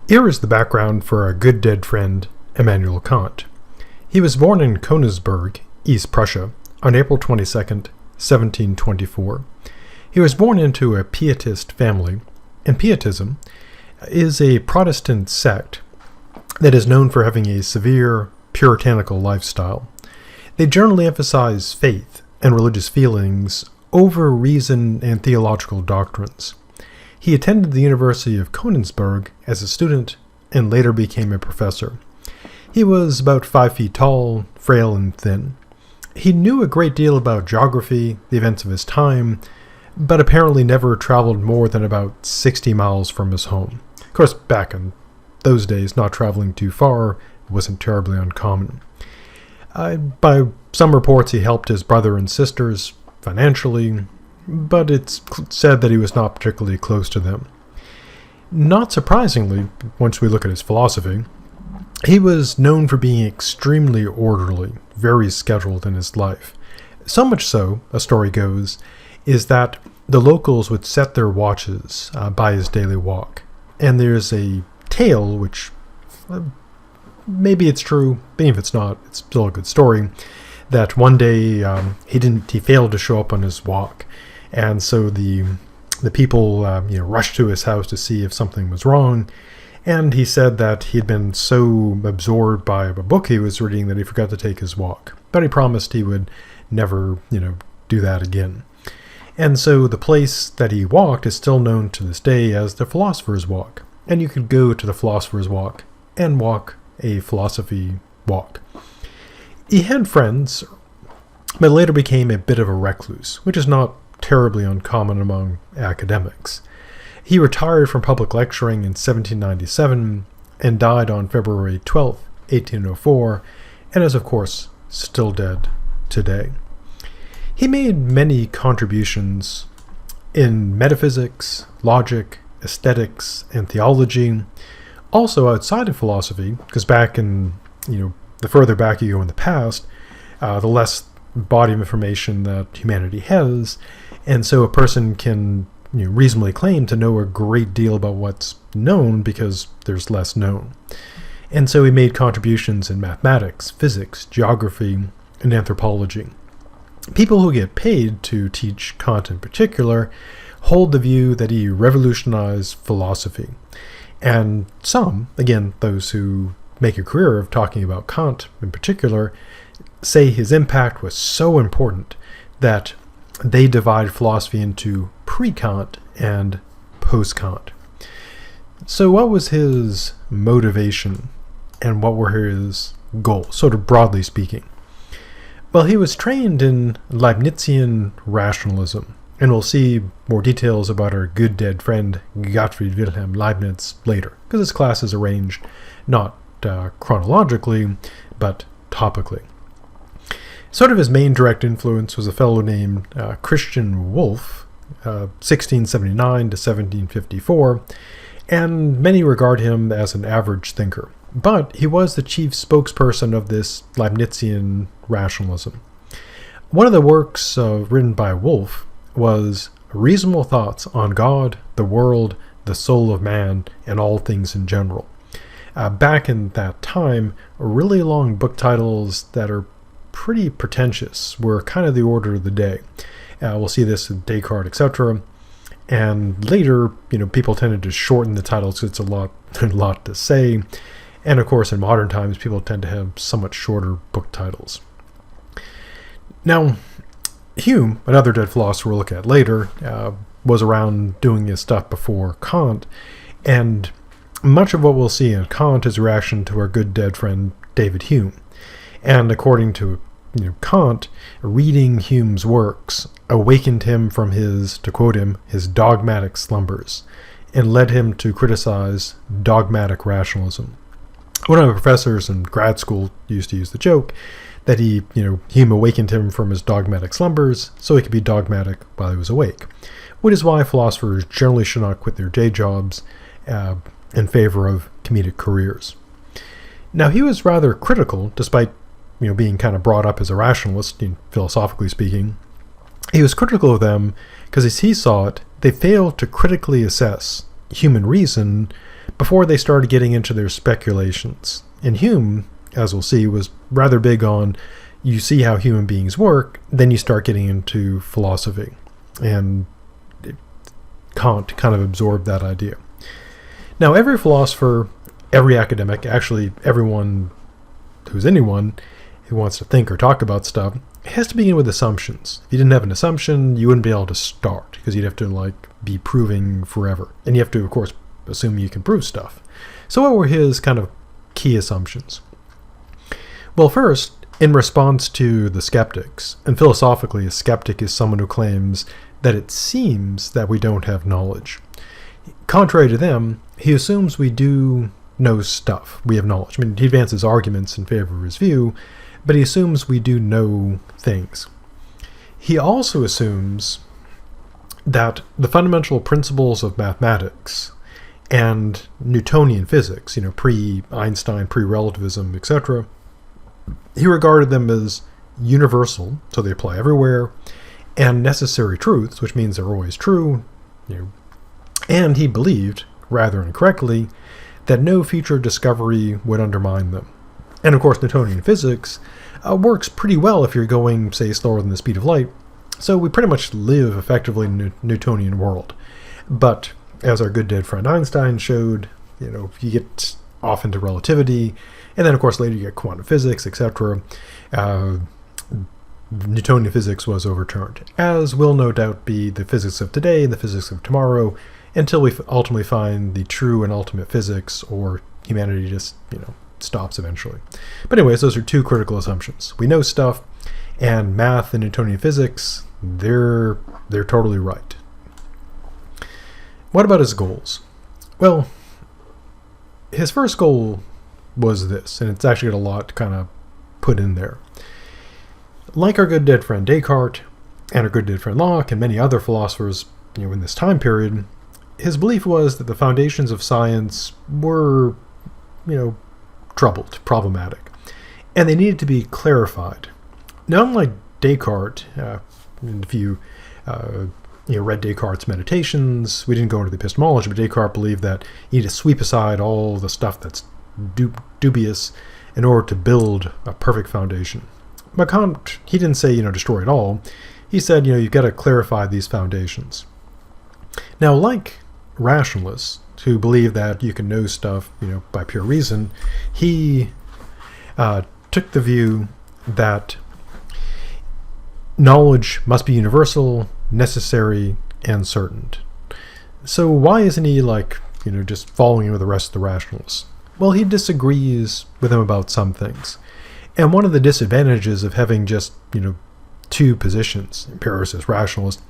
Here is the background for our good dead friend, Immanuel Kant. He was born in Königsberg, East Prussia, on April 22, 1724. He was born into a Pietist family, and Pietism is a Protestant sect that is known for having a severe, puritanical lifestyle. They generally emphasize faith and religious feelings over reason and theological doctrines. He attended the University of Königsberg as a student and later became a professor. He was about 5 feet tall, frail and thin. He knew a great deal about geography, the events of his time, but apparently never traveled more than about 60 miles from his home. Of course, back in those days, not traveling too far wasn't terribly uncommon. By some reports, he helped his brother and sisters financially, but it's said that he was not particularly close to them. Not surprisingly, once we look at his philosophy, he was known for being extremely orderly, very scheduled in his life. So much so, a story goes, is that the locals would set their watches by his daily walk. And there's a tale, which maybe it's true, maybe if it's not, it's still a good story, that one day he failed to show up on his walk. And so the people rushed to his house to see if something was wrong. And he said that he'd been so absorbed by a book he was reading that he forgot to take his walk. But he promised he would never, do that again. And so the place that he walked is still known to this day as the Philosopher's Walk. And you could go to the Philosopher's Walk and walk a philosophy walk. He had friends, but later became a bit of a recluse, which is not terribly uncommon among academics. He retired from public lecturing in 1797 and died on February 12, 1804, and is of course still dead today. He made many contributions in metaphysics, logic, aesthetics, and theology. Also outside of philosophy, because back in, the further back you go in the past, the less body of information that humanity has, and so a person can reasonably claim to know a great deal about what's known because there's less known. And so he made contributions in mathematics, physics, geography, and anthropology. People who get paid to teach Kant in particular hold the view that he revolutionized philosophy. And some, again, those who make a career of talking about Kant in particular, say his impact was so important that they divide philosophy into pre-Kant and post-Kant. So what was his motivation and what were his goals, sort of broadly speaking? Well, he was trained in Leibnizian rationalism, and we'll see more details about our good dead friend Gottfried Wilhelm Leibniz later, because this class is arranged not chronologically, but topically. Sort of his main direct influence was a fellow named Christian Wolff, 1679 to 1754, and many regard him as an average thinker. But he was the chief spokesperson of this Leibnizian rationalism. One of the works written by Wolff was Reasonable Thoughts on God, the World, the Soul of Man, and All Things in General. Back in that time, really long book titles that are pretty pretentious were kind of the order of the day. We'll see this in Descartes, etc. And later, people tended to shorten the titles because it's a lot to say. And of course, in modern times, people tend to have somewhat shorter book titles. Now, Hume, another dead philosopher we'll look at later, was around doing his stuff before Kant, and much of what we'll see in Kant is a reaction to our good dead friend David Hume. And according to Kant, reading Hume's works awakened him from his, to quote him, his dogmatic slumbers, and led him to criticize dogmatic rationalism. One of my professors in grad school used to use the joke that Hume awakened him from his dogmatic slumbers so he could be dogmatic while he was awake, which is why philosophers generally should not quit their day jobs in favor of comedic careers. Now, he was rather critical, despite being kind of brought up as a rationalist, philosophically speaking. He was critical of them because, as he saw it, they failed to critically assess human reason before they started getting into their speculations. And Hume, as we'll see, was rather big on you see how human beings work, then you start getting into philosophy. And Kant kind of absorbed that idea. Now, every philosopher, every academic, actually everyone who's anyone who wants to think or talk about stuff, has to begin with assumptions. If you didn't have an assumption, you wouldn't be able to start, because you'd have to be proving forever. And you have to, of course, assume you can prove stuff. So what were his kind of key assumptions? Well, first, in response to the skeptics, and philosophically, a skeptic is someone who claims that it seems that we don't have knowledge. Contrary to them, he assumes we do know stuff. We have knowledge. I mean, he advances arguments in favor of his view, but he assumes we do know things. He also assumes that the fundamental principles of mathematics and Newtonian physics, pre-Einstein, pre-relativism, etc., he regarded them as universal, so they apply everywhere, and necessary truths, which means they're always true, and he believed, rather incorrectly, that no future discovery would undermine them. And of course, Newtonian physics works pretty well if you're going, say, slower than the speed of light, so we pretty much live effectively in a Newtonian world. But as our good dead friend Einstein showed, you get off into relativity, and then of course later you get quantum physics, etc. Newtonian physics was overturned, as will no doubt be the physics of today and the physics of tomorrow, until we ultimately find the true and ultimate physics, or humanity just, stops eventually. But anyways, those are two critical assumptions. We know stuff, and math and Newtonian physics, they're totally right. What about his goals? Well, his first goal was this, and it's actually got a lot kind of put in there. Like our good dead friend Descartes, and our good dead friend Locke, and many other philosophers, in this time period, his belief was that the foundations of science were, troubled, problematic, and they needed to be clarified. Now, unlike Descartes, if you read Descartes' Meditations, we didn't go into the epistemology, but Descartes believed that you need to sweep aside all the stuff that's dubious in order to build a perfect foundation. But Kant, he didn't say, destroy it all. He said, you've got to clarify these foundations. Now, like rationalists who believe that you can know stuff, by pure reason, he took the view that knowledge must be universal, necessary, and certain. So why isn't he just following with the rest of the rationalists? Well, he disagrees with them about some things. And one of the disadvantages of having just, two positions, empiricist, rationalist,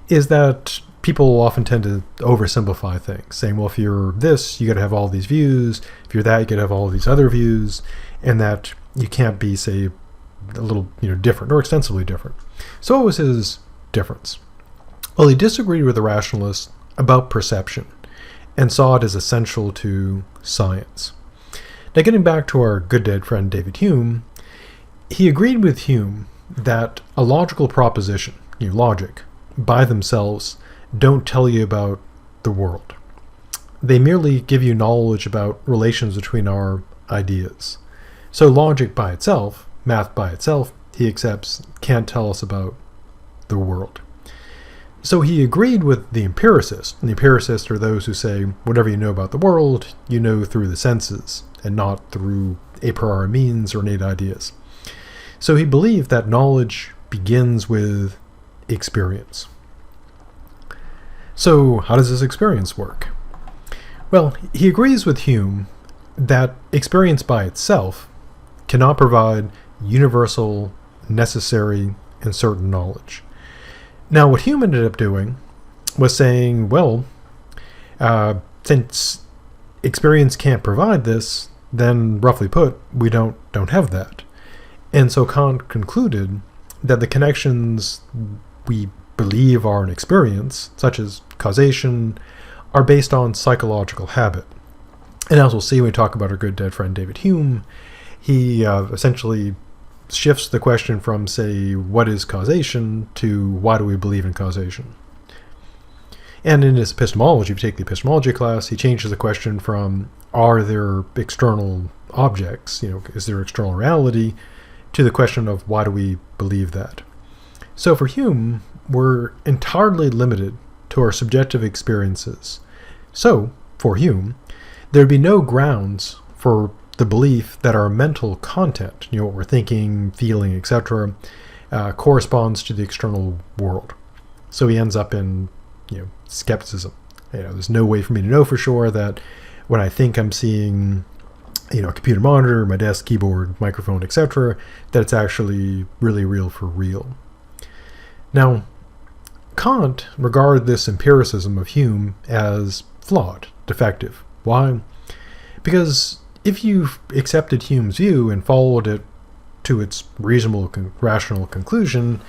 is that people often tend to oversimplify things, saying, well, if you're this, you got to have all these views. If you're that, you got to have all these other views, and that you can't be, say, a little, different or extensively different. So what was his difference? Well, he disagreed with the rationalists about perception and saw it as essential to science. Now, getting back to our good dead friend David Hume, he agreed with Hume that a logical proposition, logic, by themselves don't tell you about the world. They merely give you knowledge about relations between our ideas. So logic by itself, math by itself, he accepts, can't tell us about the world. So he agreed with the empiricists. And the empiricists are those who say, whatever you know about the world, you know through the senses, and not through a priori means or innate ideas. So he believed that knowledge begins with experience. So how does this experience work? Well, he agrees with Hume that experience by itself cannot provide universal, necessary, and certain knowledge. Now, what Hume ended up doing was saying, well, since experience can't provide this, then roughly put, we don't have that. And so Kant concluded that the connections we believe are an experience, such as causation, are based on psychological habit. And as we'll see when we talk about our good dead friend David Hume, he essentially shifts the question from, say, what is causation, to why do we believe in causation? And in his epistemology, if you take the epistemology class, he changes the question from, are there external objects, is there external reality, to the question of why do we believe that? So for Hume, we're entirely limited to our subjective experiences. So, for Hume, there'd be no grounds for the belief that our mental content, what we're thinking, feeling, etc., corresponds to the external world. So he ends up in, skepticism. There's no way for me to know for sure that when I think I'm seeing, a computer monitor, my desk, keyboard, microphone, etc., that it's actually really real for real. Now, Kant regarded this empiricism of Hume as flawed, defective. Why? Because if you accepted Hume's view and followed it to its reasonable, rational conclusion,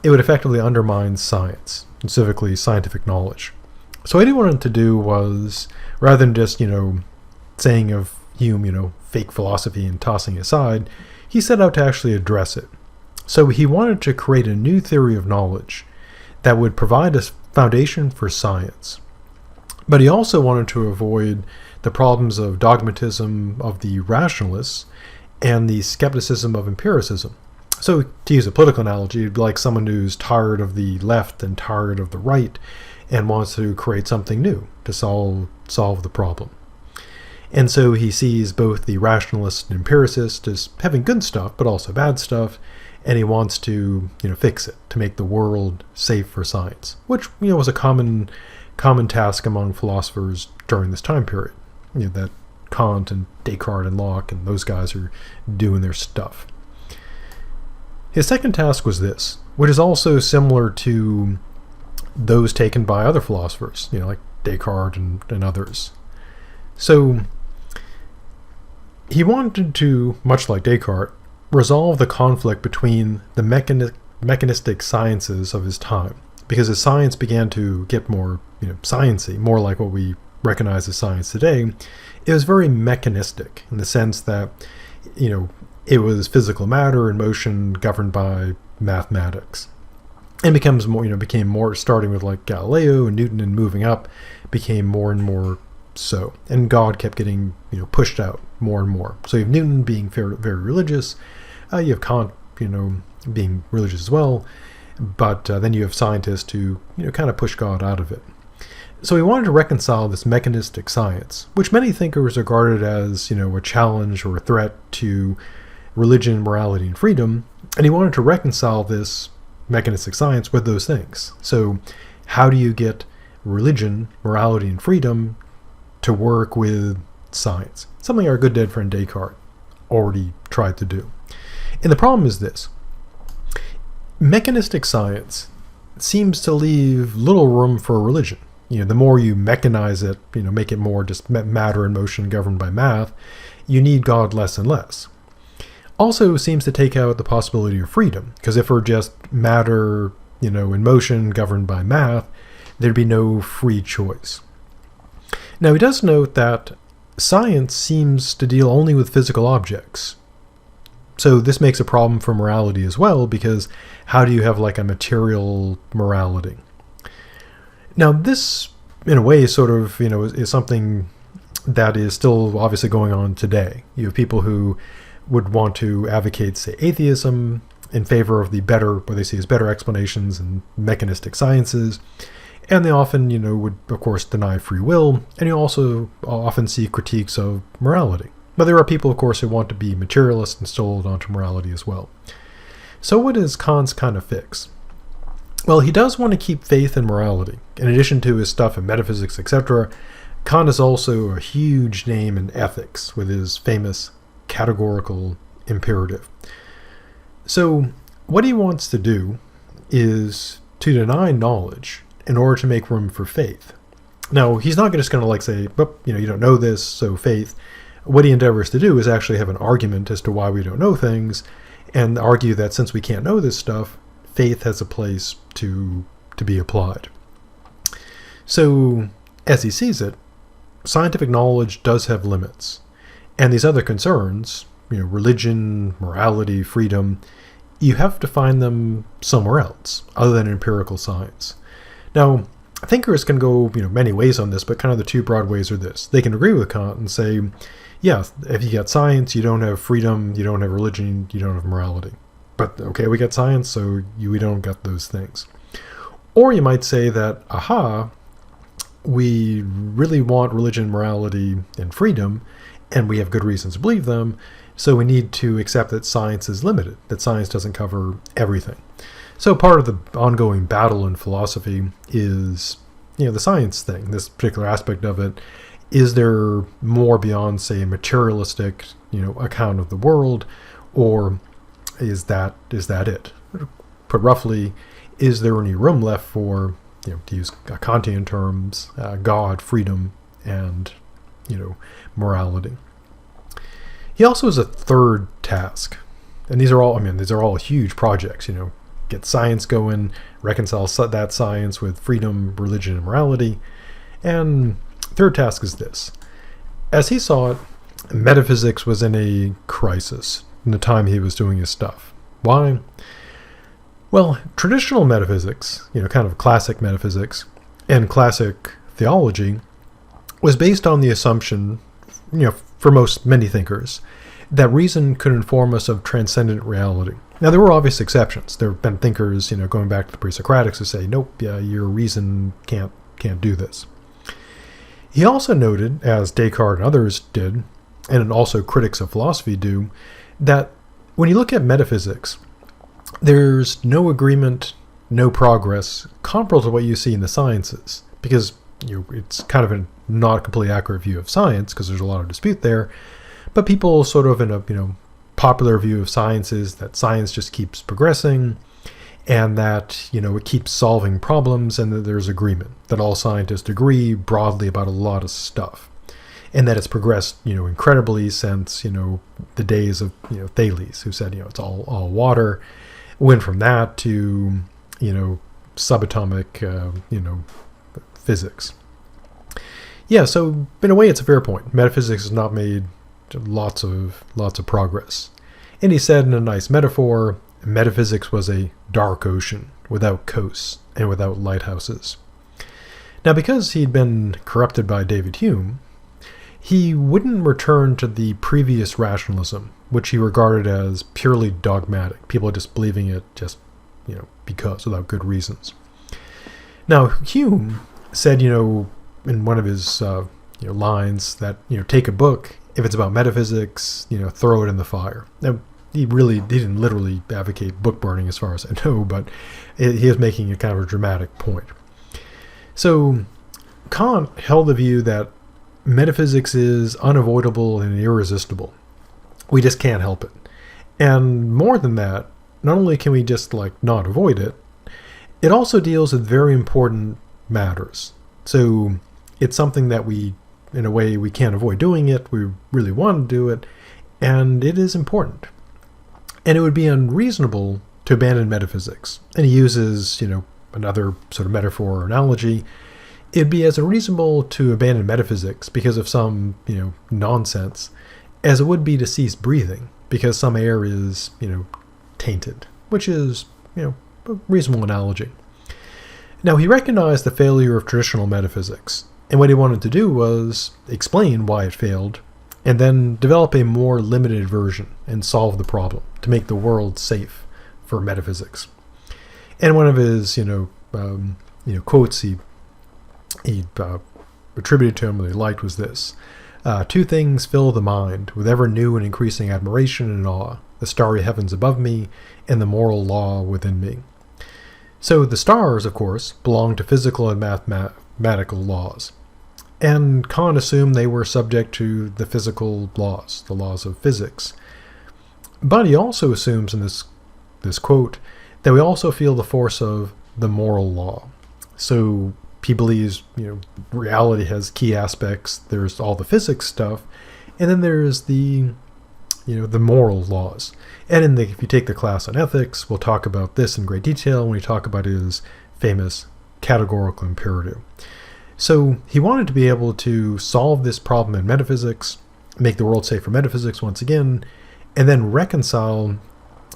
it would effectively undermine science, specifically scientific knowledge. So what he wanted to do was, rather than just, saying of Hume, fake philosophy and tossing it aside, he set out to actually address it. So he wanted to create a new theory of knowledge that would provide a foundation for science. But he also wanted to avoid the problems of dogmatism of the rationalists and the skepticism of empiricism. So to use a political analogy, it'd be like someone who's tired of the left and tired of the right and wants to create something new to solve the problem. And so he sees both the rationalist and empiricist as having good stuff, but also bad stuff, and he wants to, fix it, to make the world safe for science, which, was a common task among philosophers during this time period. That Kant and Descartes and Locke and those guys are doing their stuff. His second task was this, which is also similar to those taken by other philosophers, like Descartes and others. So he wanted to, much like Descartes, resolve the conflict between the mechanistic sciences of his time, because as science began to get more, sciencey, more like what we recognize as science today, it was very mechanistic in the sense that, it was physical matter and motion governed by mathematics. And became more, starting with like Galileo and Newton and moving up, became more and more so. And God kept getting, pushed out more and more. So you have Newton being very, very religious. You have Kant, being religious as well. But then you have scientists who, kind of push God out of it. So he wanted to reconcile this mechanistic science, which many thinkers regarded as, a challenge or a threat to religion, morality, and freedom. And he wanted to reconcile this mechanistic science with those things. So how do you get religion, morality, and freedom to work with science? Something our good dead friend Descartes already tried to do. And the problem is this. Mechanistic science seems to leave little room for religion. The more you mechanize it, make it more just matter and motion governed by math, you need God less and less. Also seems to take out the possibility of freedom, because if we're just matter, in motion governed by math, there'd be no free choice. Now he does note that science seems to deal only with physical objects. So this makes a problem for morality as well, because how do you have like a material morality? Now this, in a way, sort of, is something that is still obviously going on today. You have people who would want to advocate, say, atheism in favor of the better, what they see as better explanations and mechanistic sciences. And they often, would, of course, deny free will. And you also often see critiques of morality. But there are people, of course, who want to be materialist and still hold on to morality as well. So what is Kant's kind of fix? Well, he does want to keep faith and morality. In addition to his stuff in metaphysics, etc., Kant is also a huge name in ethics with his famous categorical imperative. So what he wants to do is to deny knowledge in order to make room for faith. Now, he's not just going to say, you don't know this, so faith. What he endeavors to do is actually have an argument as to why we don't know things, and argue that since we can't know this stuff, faith has a place to be applied. So, as he sees it, scientific knowledge does have limits. And these other concerns, religion, morality, freedom, you have to find them somewhere else, other than empirical science. Now, thinkers can go, many ways on this, but kind of the two broad ways are this. They can agree with Kant and say, yeah, if you get science, you don't have freedom, you don't have religion, you don't have morality. But okay, we get science, so we don't get those things. Or you might say that, aha, we really want religion, morality, and freedom, and we have good reasons to believe them, so we need to accept that science is limited, that science doesn't cover everything. So part of the ongoing battle in philosophy is, the science thing, this particular aspect of it. Is there more beyond, say, a materialistic, account of the world, or is that it? Put roughly, is there any room left for, to use Kantian terms, God, freedom, and, morality? He also has a third task, and these are all huge projects, get science going, reconcile that science with freedom, religion, and morality. And third task is this. As he saw it, metaphysics was in a crisis in the time he was doing his stuff. Why? Well, traditional metaphysics, kind of classic metaphysics, and classic theology was based on the assumption, for many thinkers, that reason could inform us of transcendent reality. Now, there were obvious exceptions. There have been thinkers, going back to the pre-Socratics, who say, nope, your reason can't do this. He also noted, as Descartes and others did, and also critics of philosophy do, that when you look at metaphysics, there's no agreement, no progress comparable to what you see in the sciences, because it's kind of not a completely accurate view of science, because there's a lot of dispute there, but people sort of in a popular view of science is that science just keeps progressing, and that it keeps solving problems, and that there's agreement, that all scientists agree broadly about a lot of stuff, and that it's progressed incredibly since the days of Thales, who said it's all water. Went from that to subatomic physics. Yeah, so in a way it's a fair point. Metaphysics has not made lots of progress. And he said in a nice metaphor, metaphysics was a dark ocean without coasts and without lighthouses. Now, because he'd been corrupted by David Hume, he wouldn't return to the previous rationalism, which he regarded as purely dogmatic, people just believing it just, because, without good reasons. Now, Hume said, in one of his lines that, take a book, if it's about metaphysics, throw it in the fire. Now, he didn't literally advocate book burning as far as I know, but he is making a kind of a dramatic point. So Kant held the view that metaphysics is unavoidable and irresistible. We just can't help it. And more than that, not only can we just not avoid it, it also deals with very important matters. So it's something that we, in a way, we can't avoid doing it. We really want to do it, and it is important. And it would be unreasonable to abandon metaphysics. And he uses, another sort of metaphor or analogy. It'd be as unreasonable to abandon metaphysics because of some, nonsense, as it would be to cease breathing because some air is, tainted, which is, a reasonable analogy. Now, he recognized the failure of traditional metaphysics, and what he wanted to do was explain why it failed, and then develop a more limited version and solve the problem to make the world safe for metaphysics. And one of his, quotes he attributed to him that he liked was this: two things fill the mind with ever new and increasing admiration and awe: the starry heavens above me and the moral law within me. So the stars, of course, belong to physical and mathematical laws. And Kant assumed they were subject to the physical laws, the laws of physics. But he also assumes in this quote that we also feel the force of the moral law. So he believes, reality has key aspects. There's all the physics stuff, and then there's the moral laws. And if you take the class on ethics, we'll talk about this in great detail when we talk about his famous categorical imperative. So he wanted to be able to solve this problem in metaphysics, make the world safe for metaphysics once again, and then reconcile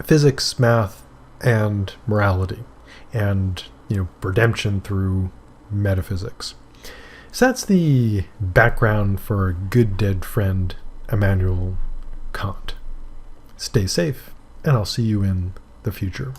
physics, math, and morality, and redemption through metaphysics. So that's the background for our good dead friend, Immanuel Kant. Stay safe, and I'll see you in the future.